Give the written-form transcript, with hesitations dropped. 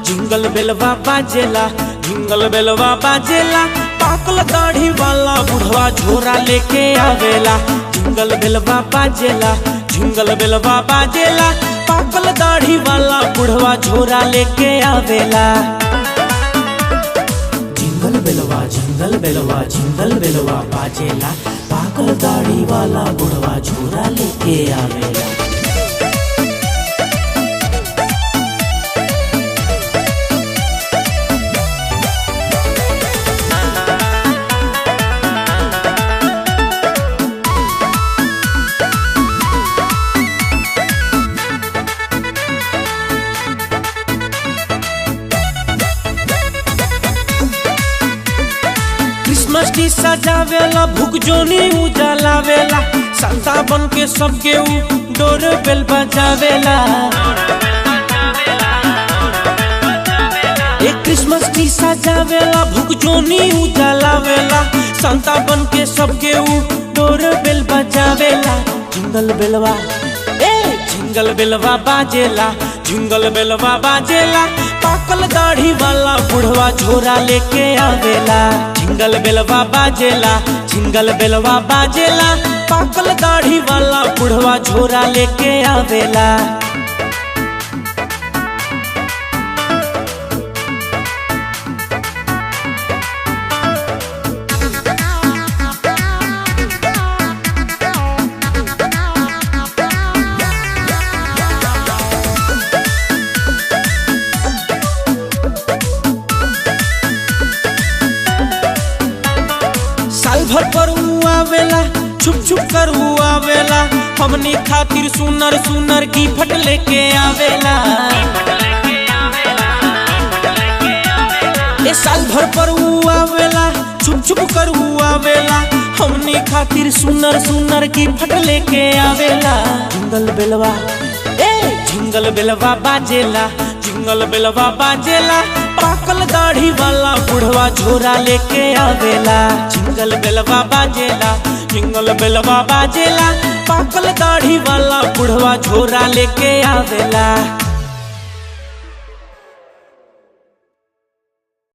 Jingle बेलवा बाजेला, jingle बेलवा बाजेला, पाकल दाढ़ी वाला बुढ़वा झोरा लेके आवेला। जिंगल बेलवा बाजेला, जिंगल बेलवा बाजेला, पाकल दाढ़ी वाला बुढ़वा झोरा लेके आवेला। जिंगल बेलवा, जिंगल बेलवा, जिंगल बेलवा बाजेला, पाकल दाढ़ी वाला बुढ़वा झोरा लेके आवेला। क्रिसमस की सजावेला, भूख जोनी उजालावेला, संता बन के सबके ऊ डोर बेल बजावेला। एक क्रिसमस की सजावेला, भूख जोनी उजालावेला, संता बन के सबके ऊ डोर बेल बजावेला। जिंगल बेलवा, जिंगल बेलवा बाजेला, जिंगल बेलवा बाजेला, पाकल दाढ़ी वाला बुढ़वा झोरा लेके आवेला। जिंगल बेलवा बाजेला, जिंगल बेलवा बाजेला, पाकल दाढ़ी वाला बुढ़वा झोरा लेके आवेला। साल भर पर आवेला, छुप छुप कर आवेला, हमनी खातिर सुनर सुनर गिफ्ट लेके आवेला। ए साल भर पर आवेला, छुप छुप कर आवेला, हमनी खातिर सुनर सुनर गिफ्ट लेके आवेला। जिंगल बेलवा, जिंगल बेलवा बाजेला, जिंगल बेलवा बाजेला, पाकल दाढ़ी वाला बुढ़वा झोरा लेके आवेला। जिंगल बेलवा बाजेला, जिंगल बेलवा बाजेला, पाकल दाढ़ी वाला बुढ़वा झोरा लेके आवेला।